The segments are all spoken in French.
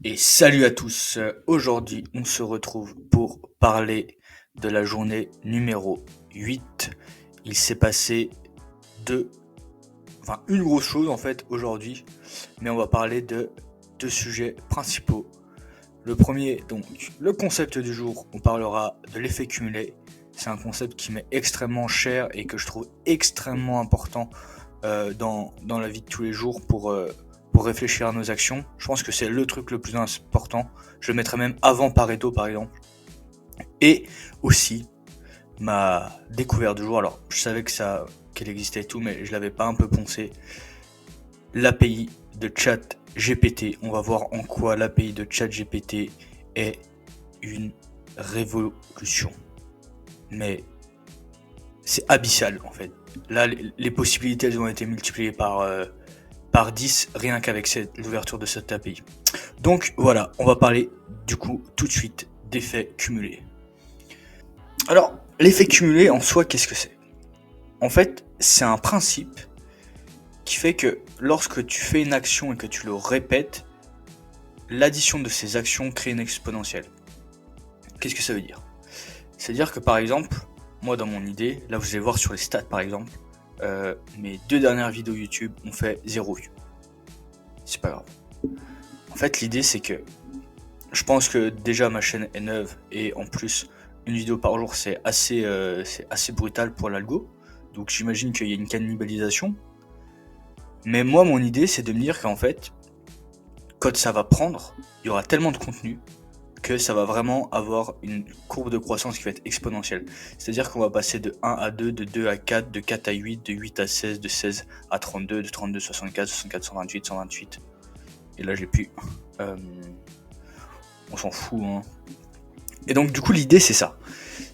Et salut à tous. Aujourd'hui, on se retrouve pour parler de la journée numéro 8. Il s'est passé deux, une grosse chose en fait aujourd'hui, mais on va parler de deux sujets principaux. Le premier, donc, le concept du jour, on parlera de l'effet cumulé. C'est un concept qui m'est extrêmement cher et que je trouve extrêmement important dans la vie de tous les jours pour réfléchir à nos actions. Je pense que c'est le truc le plus important. Je le mettrais même avant Pareto par exemple. Et aussi ma découverte du jour. Alors je savais qu'elle existait et tout, mais je l'avais pas un peu poncé. L'API de ChatGPT. On va voir en quoi l'API de ChatGPT est une révolution. Mais c'est abyssal en fait. Là, les possibilités elles ont été multipliées par 10 rien qu'avec l'ouverture de cette API. Donc voilà, on va parler du coup tout de suite d'effets cumulés. Alors, l'effet cumulé en soi, qu'est-ce que c'est? En fait, c'est un principe qui fait que lorsque tu fais une action et que tu le répètes, l'addition de ces actions crée une exponentielle. Qu'est-ce que ça veut dire? C'est-à-dire que par exemple, moi dans mon idée, là vous allez voir sur les stats par exemple, mes 2 dernières vidéos YouTube ont fait 0 vue. C'est pas grave. En fait, l'idée c'est que je pense que déjà ma chaîne est neuve et en plus une vidéo par jour c'est assez brutal pour l'algo. Donc j'imagine qu'il y a une cannibalisation. Mais moi mon idée c'est de me dire qu'en fait, quand ça va prendre, il y aura tellement de contenu que ça va vraiment avoir une courbe de croissance qui va être exponentielle. C'est-à-dire qu'on va passer de 1 à 2, de 2 à 4, de 4 à 8, de 8 à 16, de 16 à 32, de 32 à 64, 64, 128, 128. Et là j'ai plus. On s'en fout, hein. Et donc du coup l'idée c'est ça.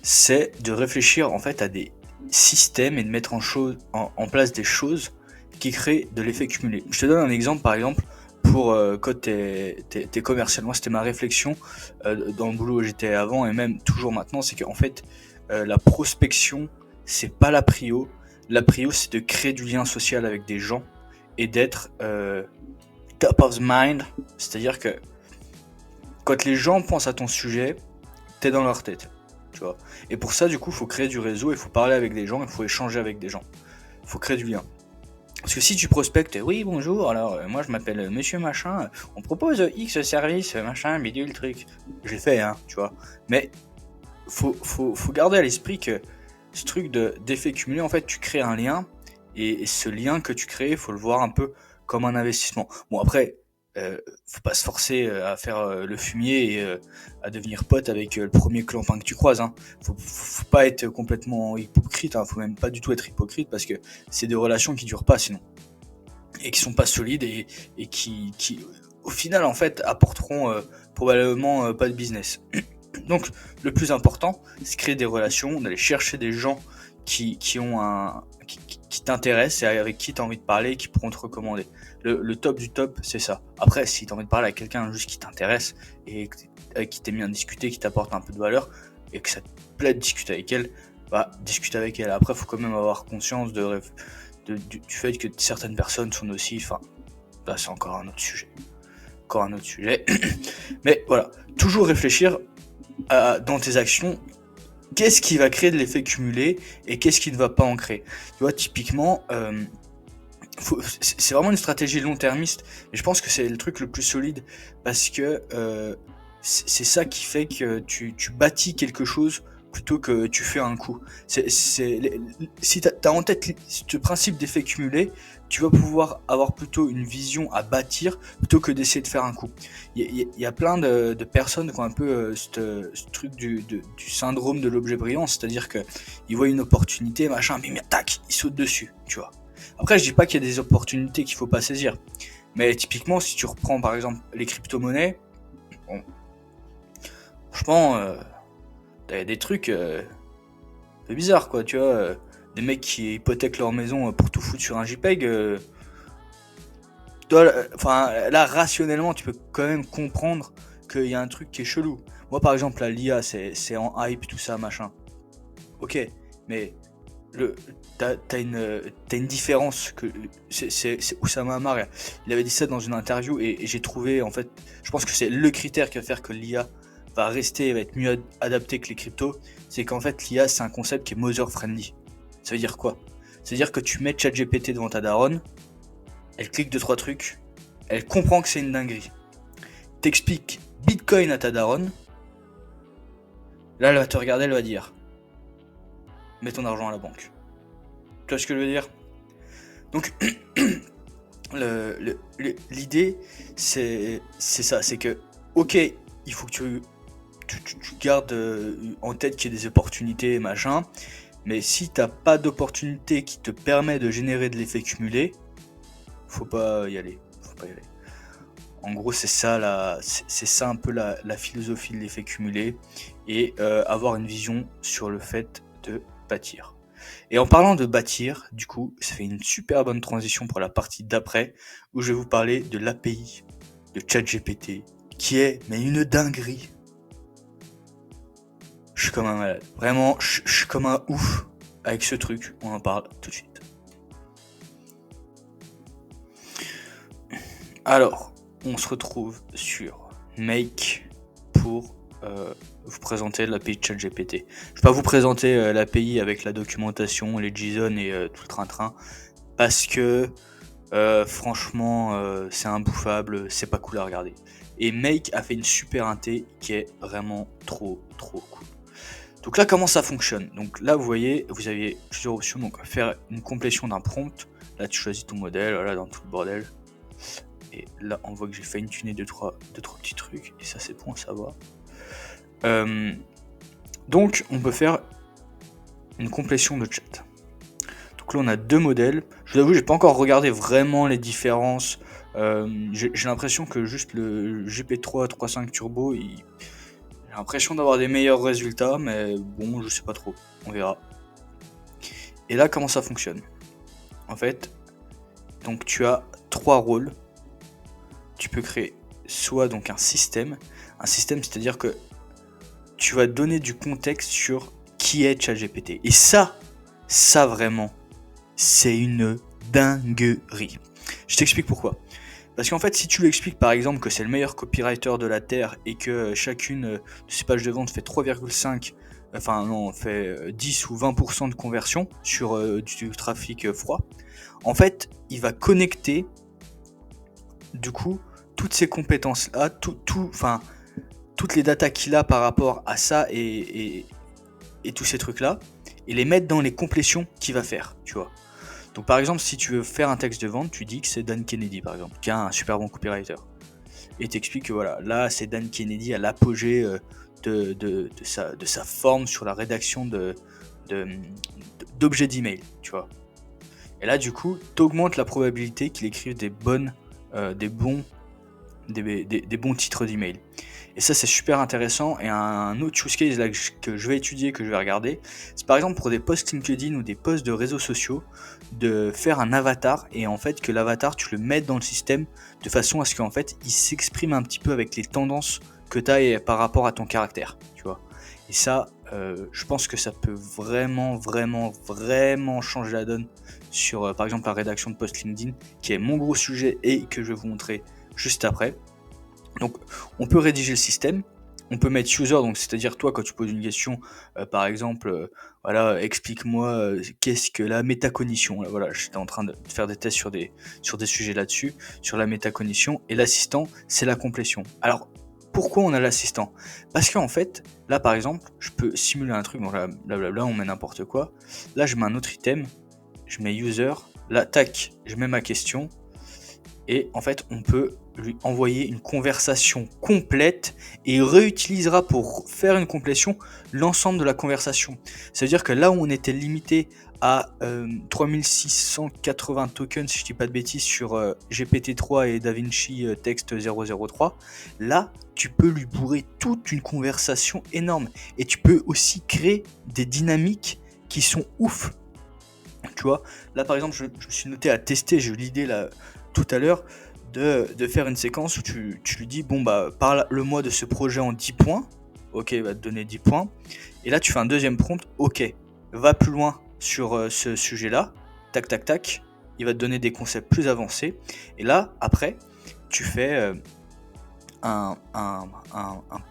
C'est de réfléchir en fait à des systèmes et de mettre en place des choses qui créent de l'effet cumulé. Je te donne un exemple par exemple pour quand t'es commercial. Moi c'était ma réflexion dans le boulot où j'étais avant et même toujours maintenant, c'est qu'en fait la prospection c'est pas la prio. La prio c'est de créer du lien social avec des gens et d'être top of the mind. C'est-à-dire que quand les gens pensent à ton sujet, t'es dans leur tête, tu vois. Et pour ça, du coup, il faut créer du réseau, il faut parler avec des gens, il faut échanger avec des gens. Il faut créer du lien. Parce que si tu prospectes, oui, bonjour, alors moi je m'appelle monsieur machin, on propose X service, machin, bidule, truc. J'ai fait, hein, tu vois. Mais faut garder à l'esprit que ce truc d'effet cumulé, en fait, tu crées un lien, et ce lien que tu crées, il faut le voir un peu comme un investissement. Bon, après, faut pas se forcer à faire le fumier et à devenir pote avec le premier clampin que tu croises, hein. Faut pas être complètement hypocrite, hein. Faut même pas du tout être hypocrite parce que c'est des relations qui durent pas sinon et qui sont pas solides et qui au final en fait apporteront probablement pas de business. Donc le plus important, c'est de créer des relations, d'aller chercher des gens qui ont qui t'intéressent et avec qui tu as envie de parler, qui pourront te recommander. Le top du top, c'est ça. Après, si tu as envie de parler à quelqu'un juste qui t'intéresse et avec qui t'aimes bien discuter, qui t'apporte un peu de valeur et que ça te plaît de discuter avec elle, bah discute avec elle. Après, faut quand même avoir conscience du fait que certaines personnes sont nocives. Enfin, là, c'est encore un autre sujet. Encore un autre sujet. Mais voilà, toujours réfléchir dans tes actions, qu'est-ce qui va créer de l'effet cumulé et qu'est-ce qui ne va pas en créer. Tu vois, typiquement, c'est vraiment une stratégie long-termiste et je pense que c'est le truc le plus solide parce que c'est ça qui fait que tu bâtis quelque chose plutôt que tu fais un coup. Si t'as en tête ce principe d'effet cumulé, tu vas pouvoir avoir plutôt une vision à bâtir plutôt que d'essayer de faire un coup. Il y a plein de personnes qui ont un peu ce truc du syndrome de l'objet brillant, c'est-à-dire que ils voient une opportunité, machin, mais tac, ils sautent dessus, tu vois. Après, je dis pas qu'il y a des opportunités qu'il faut pas saisir, mais typiquement, si tu reprends par exemple les crypto-monnaies, bon, franchement, t'as des trucs un peu bizarres, quoi, tu vois. Des mecs qui hypothèquent leur maison pour tout foutre sur un JPEG. Enfin, là, rationnellement, tu peux quand même comprendre qu'il y a un truc qui est chelou. Moi, par exemple, là, l'IA, c'est en hype, tout ça, machin. Ok, mais le, t'as une différence que c'est Oussama Ammar, il avait dit ça dans une interview et j'ai trouvé, en fait, je pense que c'est le critère qui va faire que l'IA va rester, va être mieux adapté que les cryptos, c'est qu'en fait l'IA c'est un concept qui est mother friendly. Ça veut dire quoi? Ça veut dire que tu mets ChatGPT devant ta daronne, elle clique 2-3 trucs, elle comprend que c'est une dinguerie. T'expliques Bitcoin à ta daronne, là elle va te regarder, elle va dire mets ton argent à la banque. Tu vois ce que je veux dire? Donc l'idée c'est ça, c'est que ok, il faut que tu gardes en tête qu'il y a des opportunités machin, mais si t'as pas d'opportunité qui te permet de générer de l'effet cumulé, faut pas y aller. En gros, c'est ça un peu la philosophie de l'effet cumulé et avoir une vision sur le fait de bâtir. Et en parlant de bâtir, du coup, ça fait une super bonne transition pour la partie d'après où je vais vous parler de l'API de ChatGPT qui est mais une dinguerie. Je suis comme un malade. Vraiment, je suis comme un ouf avec ce truc. On en parle tout de suite. Alors, on se retrouve sur Make pour vous présenter l'API de ChatGPT. Je ne vais pas vous présenter l'API avec la documentation, les JSON et tout le train-train, parce que franchement, c'est imbouffable, c'est pas cool à regarder. Et Make a fait une super inté qui est vraiment trop cool. Donc là, comment ça fonctionne? Donc là, vous voyez, vous avez plusieurs options. Donc faire une complétion d'un prompt. Là, tu choisis ton modèle, voilà, dans tout le bordel. Et là, on voit que j'ai fine-tuné 2-3 petits trucs. Et ça, c'est bon, ça va. Donc, on peut faire une complétion de chat. Donc là, on a 2 modèles. Je vous avoue, j'ai pas encore regardé vraiment les différences. J'ai l'impression que juste le GP3 3.5 Turbo, j'ai l'impression d'avoir des meilleurs résultats, mais bon, je sais pas trop. On verra. Et là, comment ça fonctionne? En fait, donc tu as 3 rôles. Tu peux créer soit donc un système, c'est-à-dire que tu vas donner du contexte sur qui est ChatGPT. Et ça vraiment, c'est une dinguerie. Je t'explique pourquoi. Parce qu'en fait, si tu lui expliques par exemple que c'est le meilleur copywriter de la Terre et que chacune de ses pages de vente fait 3,5, fait 10 ou 20% de conversion sur du trafic froid, en fait, il va connecter du coup toutes ces compétences là, toutes les datas qu'il a par rapport à ça et tous ces trucs là, et les mettre dans les complétions qu'il va faire, tu vois. Donc par exemple, si tu veux faire un texte de vente, tu dis que c'est Dan Kennedy par exemple, qui a un super bon copywriter, et t'expliques que voilà, là c'est Dan Kennedy à l'apogée de sa forme sur la rédaction d'objets d'email, tu vois. Et là du coup, t'augmentes la probabilité qu'il écrive des bons titres d'email. Et ça, c'est super intéressant. Et un autre use case là, que je vais étudier, que je vais regarder, c'est par exemple pour des posts LinkedIn ou des posts de réseaux sociaux, de faire un avatar et en fait que l'avatar, tu le mettes dans le système de façon à ce qu'en fait, il s'exprime un petit peu avec les tendances que tu as par rapport à ton caractère, tu vois. Et ça, je pense que ça peut vraiment changer la donne sur, par exemple, la rédaction de posts LinkedIn, qui est mon gros sujet et que je vais vous montrer juste après. Donc on peut rédiger le système, on peut mettre user, donc c'est-à-dire toi quand tu poses une question, par exemple, voilà, explique-moi qu'est-ce que la métacognition. Là, voilà, j'étais en train de faire des tests sur des sujets là-dessus, sur la métacognition, et l'assistant, c'est la complétion. Alors pourquoi on a l'assistant? Parce qu'en fait, là par exemple, je peux simuler un truc, donc là, blablabla, on met n'importe quoi. Là je mets un autre item, je mets user, là tac, je mets ma question, et en fait on peut lui envoyer une conversation complète et il réutilisera pour faire une complétion l'ensemble de la conversation. Ça veut dire que là où on était limité à 3680 tokens, si je dis pas de bêtises, sur GPT-3 et DaVinci Text 003, là tu peux lui bourrer toute une conversation énorme et tu peux aussi créer des dynamiques qui sont ouf. Tu vois, là par exemple je me suis noté à tester, j'ai eu l'idée là tout à l'heure de faire une séquence où tu lui dis bon bah parle-moi de ce projet en 10 points. Ok, il va te donner 10 points. Et là tu fais un deuxième prompt, ok, va plus loin sur ce sujet-là, tac tac tac, il va te donner des concepts plus avancés. Et là, après, tu fais un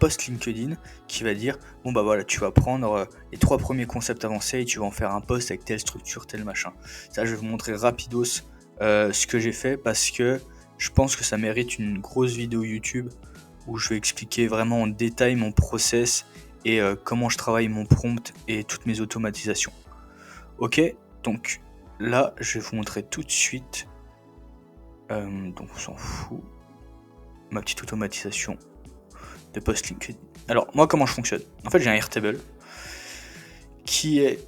post LinkedIn qui va dire bon bah voilà, tu vas prendre les 3 premiers concepts avancés et tu vas en faire un post avec telle structure, tel machin. Ça, je vais vous montrer rapidos ce que j'ai fait parce que je pense que ça mérite une grosse vidéo YouTube où je vais expliquer vraiment en détail mon process et comment je travaille mon prompt et toutes mes automatisations. Ok, donc là, je vais vous montrer tout de suite. Donc on s'en fout. Ma petite automatisation de post LinkedIn. Alors, moi, comment je fonctionne? En fait, j'ai un Airtable qui est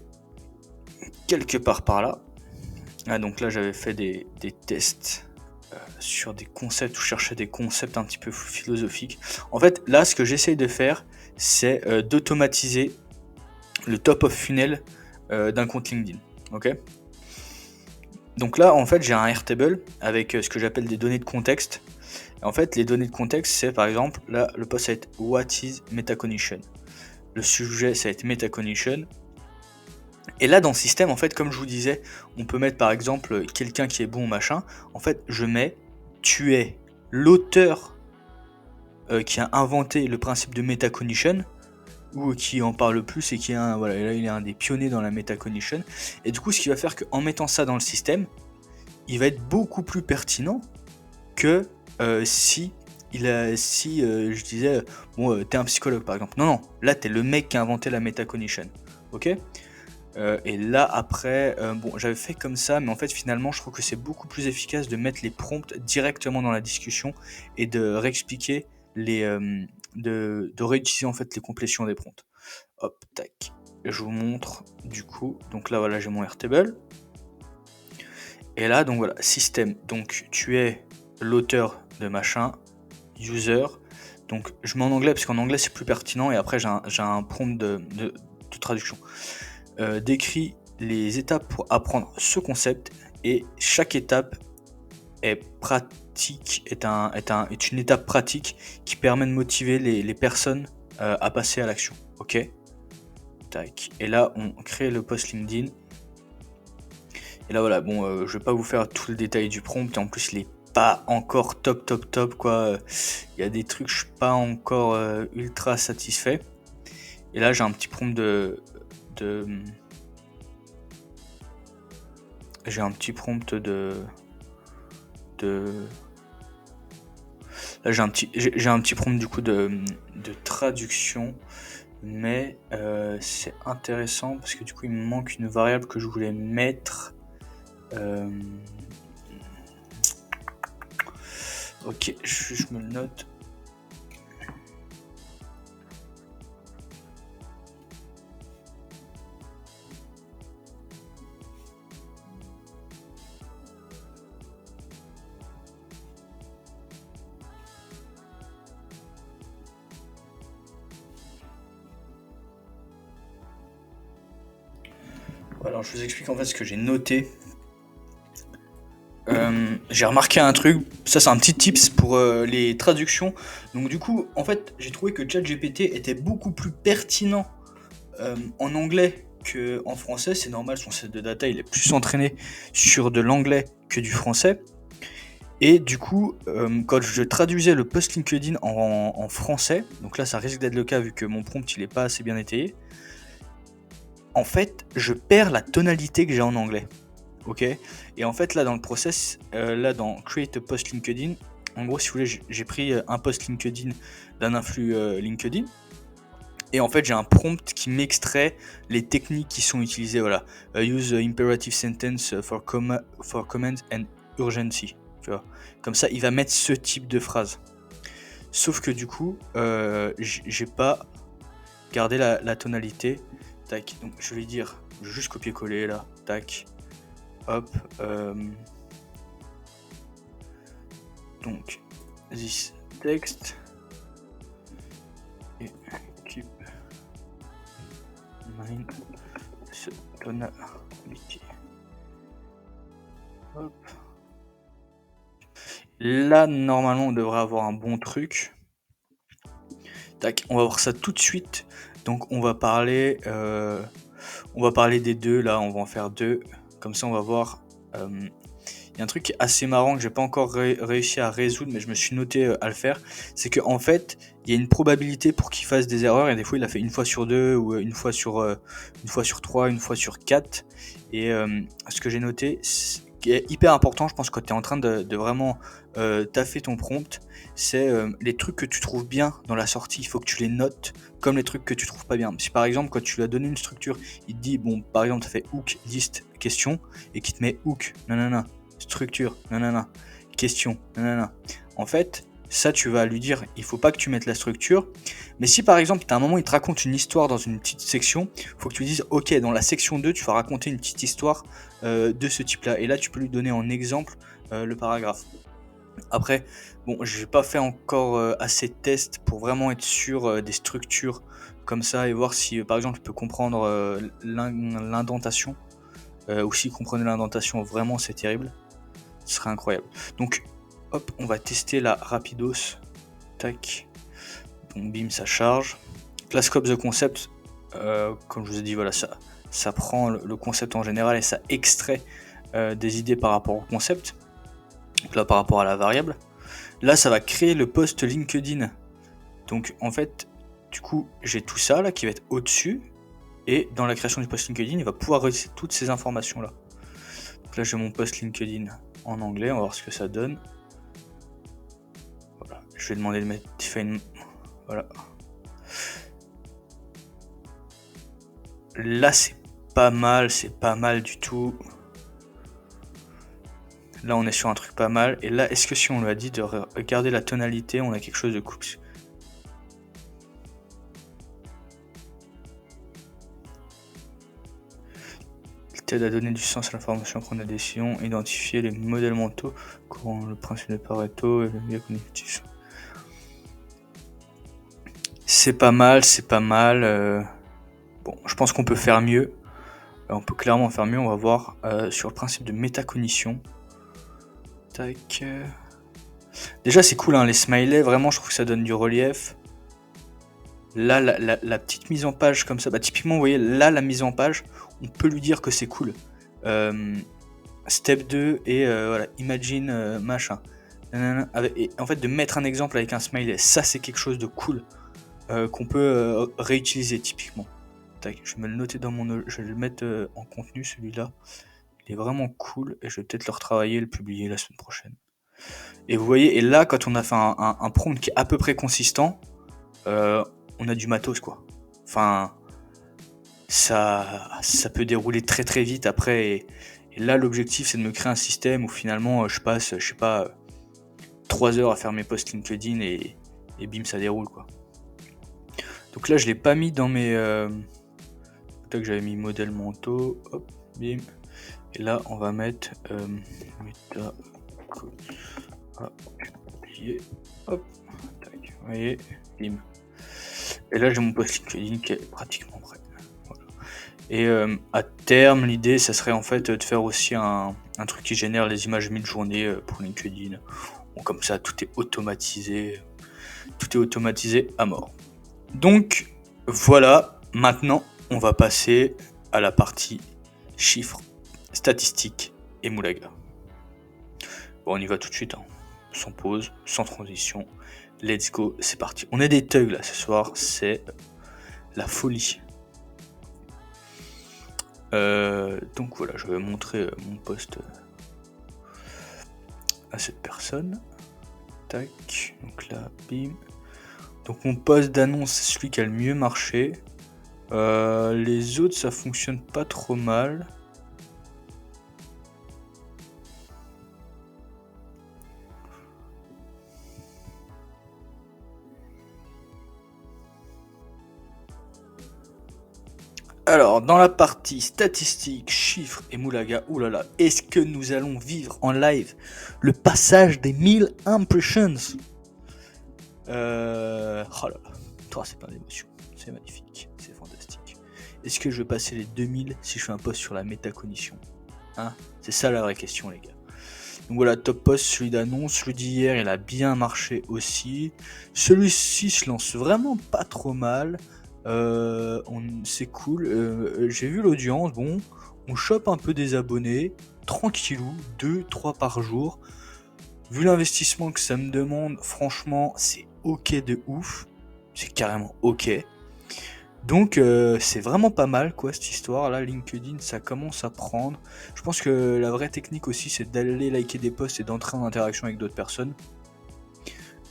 quelque part par là. Ah, donc là, j'avais fait des tests sur des concepts, où je cherchais des concepts un petit peu philosophiques. En fait, là, ce que j'essaye de faire, c'est d'automatiser le top of funnel d'un compte LinkedIn. Ok. Donc là, en fait, j'ai un Airtable avec ce que j'appelle des données de contexte. En fait, les données de contexte, c'est par exemple, là, le post va être What is Metacognition? Le sujet, ça va être Metacognition. Et là, dans le système, en fait, comme je vous disais, on peut mettre par exemple quelqu'un qui est bon, machin. En fait, je mets tu es l'auteur qui a inventé le principe de Metacognition, ou qui en parle le plus et qui est un, voilà, là, il est un des pionniers dans la Metacognition. Et du coup, ce qui va faire qu'en mettant ça dans le système, il va être beaucoup plus pertinent que si je disais bon t'es un psychologue par exemple. Non, là t'es le mec qui a inventé la Metacognition. Ok. Et là après bon, j'avais fait comme ça, mais en fait finalement je trouve que c'est beaucoup plus efficace de mettre les prompts directement dans la discussion et de réexpliquer les de réutiliser en fait les complétions des prompts. Hop, tac, je vous montre du coup. Donc là voilà, j'ai mon Airtable. Et là donc voilà, système. Donc tu es l'auteur de machin, user. Donc je mets en anglais parce qu'en anglais c'est plus pertinent, et après j'ai un prompt de traduction. Décrit les étapes pour apprendre ce concept, et chaque étape est pratique, est une étape pratique qui permet de motiver les personnes à passer à l'action. Ok. Tac. Et là on crée le post LinkedIn. Et là voilà, bon, je vais pas vous faire tout le détail du prompt, et en plus il est pas encore top quoi. Il y a des trucs, je suis pas encore ultra satisfait. Et là j'ai un petit prompt j'ai un petit prompt là j'ai un petit prompt du coup de traduction, mais c'est intéressant parce que du coup il me manque une variable que je voulais mettre. Ok, je me le note. Alors je vous explique en fait ce que j'ai noté. J'ai remarqué un truc, ça c'est un petit tips pour les traductions. Donc du coup, en fait, j'ai trouvé que ChatGPT était beaucoup plus pertinent en anglais qu'en français. C'est normal, son set de data, il est plus entraîné sur de l'anglais que du français. Et du coup, quand je traduisais le post LinkedIn en français, donc là ça risque d'être le cas vu que mon prompt il est pas assez bien étayé, en fait, je perds la tonalité que j'ai en anglais. Ok. Et en fait là dans le process, là dans Create a Post LinkedIn, en gros si vous voulez j'ai pris un post LinkedIn d'un influx LinkedIn, et en fait j'ai un prompt qui m'extrait les techniques qui sont utilisées. Voilà, use imperative sentence for command and urgency, tu vois, comme ça il va mettre ce type de phrase. Sauf que du coup j'ai pas gardé la tonalité. Tac, donc je vais dire, je vais juste copier-coller là, tac. Hop, donc this text et keep mind ce tonality. Hop. Là normalement on devrait avoir un bon truc. Tac, on va voir ça tout de suite. Donc on va parler On va parler des deux, là, on va en faire deux. Comme ça, on va voir. Il y a un truc assez marrant que j'ai pas encore réussi à résoudre, mais je me suis noté à le faire. C'est qu'en fait, il y a une probabilité pour qu'il fasse des erreurs, et des fois, il a fait une fois sur deux, ou une fois sur 3, une fois sur 4. Et ce que j'ai noté, qui est hyper important, je pense, quand tu es en train de vraiment taffer ton prompt, c'est les trucs que tu trouves bien dans la sortie, il faut que tu les notes comme les trucs que tu trouves pas bien. Si par exemple, quand tu lui as donné une structure, il te dit, bon, par exemple, tu as fait hook, liste, question, et qu'il te met hook, nanana, structure, nanana, question, nanana. En fait, ça, tu vas lui dire, il faut pas que tu mettes la structure. Mais si par exemple, tu as un moment, il te raconte une histoire dans une petite section, il faut que tu lui dises, ok, dans la section 2, tu vas raconter une petite histoire de ce type-là. Et là, tu peux lui donner en exemple le paragraphe. Après, bon, je n'ai pas fait encore assez de tests pour vraiment être sûr des structures comme ça et voir si, par exemple, tu peux comprendre l'indentation. Ou s'il comprenait l'indentation, vraiment, c'est terrible. Ce serait incroyable. Donc, hop, on va tester la rapidos. Tac. Donc, bim, ça charge. La scope the concept, comme je vous ai dit, voilà, ça prend le concept en général et ça extrait des idées par rapport au concept. Donc là, par rapport à la variable. Là, ça va créer le post LinkedIn. Donc, en fait, du coup, j'ai tout ça là qui va être au-dessus. Et dans la création du post LinkedIn, il va pouvoir réutiliser toutes ces informations-là. Donc là, j'ai mon post LinkedIn en anglais. On va voir ce que ça donne. Voilà. Je vais demander de mettre define. Voilà. Là, c'est pas mal du tout. Là, on est sur un truc pas mal. Et là, est-ce que si on lui a dit de regarder la tonalité, on a quelque chose de cool? Il t'aide à donner du sens à l'information, prendre des décisions, identifier les modèles mentaux, courant le principe de Pareto et le biais cognitif. C'est pas mal. Bon, je pense qu'on peut faire mieux. On peut clairement faire mieux. On va voir sur le principe de métacognition. Tac. Déjà, c'est cool, hein, les smileys. Vraiment, je trouve que ça donne du relief. Là, la petite mise en page comme ça. Bah, typiquement, vous voyez, là, la mise en page, on peut lui dire que c'est cool. Step 2 et voilà, imagine machin. Et en fait, de mettre un exemple avec un smiley, ça, c'est quelque chose de cool qu'on peut réutiliser typiquement. Tac, je vais me le noter je vais le mettre en contenu celui-là. Il est vraiment cool et je vais peut-être le retravailler et le publier la semaine prochaine. Et vous voyez, et là, quand on a fait un prompt qui est à peu près consistant, on a du matos quoi. Enfin, ça peut dérouler très très vite après. Et là, l'objectif, c'est de me créer un système où finalement, je passe, je sais pas, 3 heures à faire mes posts LinkedIn et bim, ça déroule quoi. Donc là, je l'ai pas mis dans mes. Que j'avais mis modèle mentaux, hop, bim. Et là, on va mettre méta. Hop, tac, vous voyez, bim. Et là, j'ai mon post LinkedIn qui est pratiquement prêt. Voilà. Et à terme, l'idée, ça serait en fait de faire aussi un truc qui génère les images mid-journée pour LinkedIn. Bon, comme ça, tout est automatisé. Tout est automatisé à mort. Donc, voilà. Maintenant, on va passer à la partie chiffres, statistiques et moulaga. Bon, on y va tout de suite, hein. Sans pause, sans transition. Let's go, c'est parti. On est des thugs là ce soir, c'est la folie. Donc voilà, je vais montrer mon post à cette personne. Tac, donc là, bim. Donc mon post d'annonce, c'est celui qui a le mieux marché. Les autres, ça fonctionne pas trop mal. Alors, dans la partie statistiques, chiffres et moulaga, oulala, est-ce que nous allons vivre en live le passage des 1000 impressions? Oh là là, c'est plein d'émotions, c'est magnifique, c'est fantastique. Est-ce que je vais passer les 2000 si je fais un post sur la métacognition, hein? C'est ça la vraie question, les gars. Donc voilà, top post, celui d'annonce, celui d'hier, il a bien marché aussi. Celui-ci se lance vraiment pas trop mal. C'est cool. J'ai vu l'audience, bon, on chope un peu des abonnés, tranquillou, 2-3 par jour. Vu l'investissement que ça me demande, franchement, c'est ok de ouf. C'est carrément ok. Donc c'est vraiment pas mal quoi cette histoire là, LinkedIn ça commence à prendre. Je pense que la vraie technique aussi c'est d'aller liker des posts et d'entrer en interaction avec d'autres personnes.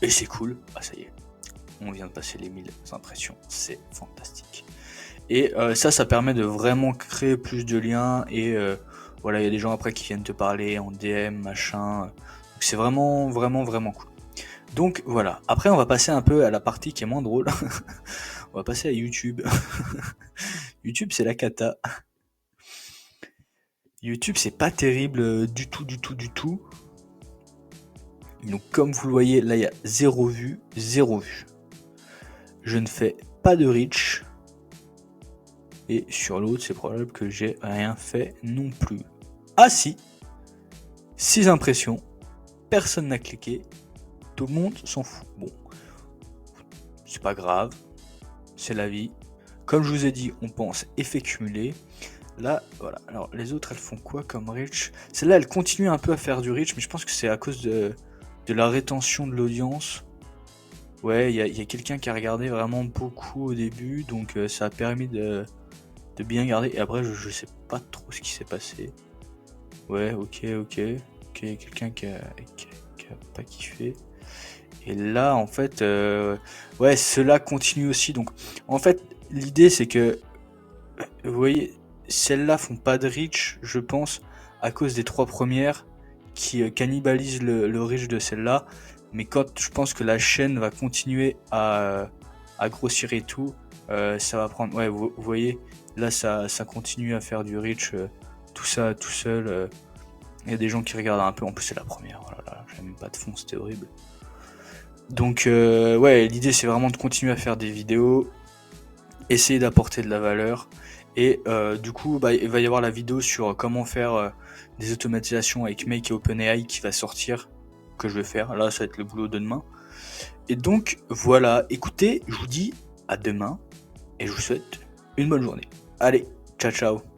Et c'est cool, ah ça y est, on vient de passer les 1000 impressions, c'est fantastique. Et ça permet de vraiment créer plus de liens et voilà, il y a des gens après qui viennent te parler en DM, machin. Donc c'est vraiment, vraiment, vraiment cool. Donc voilà, après on va passer un peu à la partie qui est moins drôle. On va passer à YouTube. YouTube c'est la cata. YouTube c'est pas terrible du tout, du tout, du tout. Donc comme vous le voyez, là il y a 0 vue, 0 vue. Je ne fais pas de reach. Et sur l'autre, c'est probable que j'ai rien fait non plus. Ah si, 6 impressions, personne n'a cliqué, tout le monde s'en fout. Bon, c'est pas grave, c'est la vie. Comme je vous ai dit, on pense effet cumulé. Là, voilà. Alors, les autres, elles font quoi comme reach? Celle-là, elle continue un peu à faire du reach, mais je pense que c'est à cause de la rétention de l'audience. Ouais, il y a quelqu'un qui a regardé vraiment beaucoup au début, donc ça a permis de bien garder. Et après, je sais pas trop ce qui s'est passé. Ouais, ok, quelqu'un qui a pas kiffé. Et là, en fait, ouais, cela continue aussi. Donc, en fait, l'idée, c'est que, vous voyez, celles-là font pas de reach, je pense, à cause des 3 premières qui cannibalisent le reach de celle-là. Mais quand je pense que la chaîne va continuer à grossir et tout, ça va prendre. Ouais, vous voyez, là, ça continue à faire du reach, tout ça tout seul. Il y a des gens qui regardent un peu. En plus, c'est la première. Oh là là, j'avais même pas de fond, c'était horrible. Donc, ouais, l'idée, c'est vraiment de continuer à faire des vidéos, essayer d'apporter de la valeur. Et du coup, bah, il va y avoir la vidéo sur comment faire des automatisations avec Make et OpenAI qui va sortir, que je vais faire. Là, ça va être le boulot de demain. Et donc, voilà. Écoutez, je vous dis à demain et je vous souhaite une bonne journée. Allez, ciao ciao.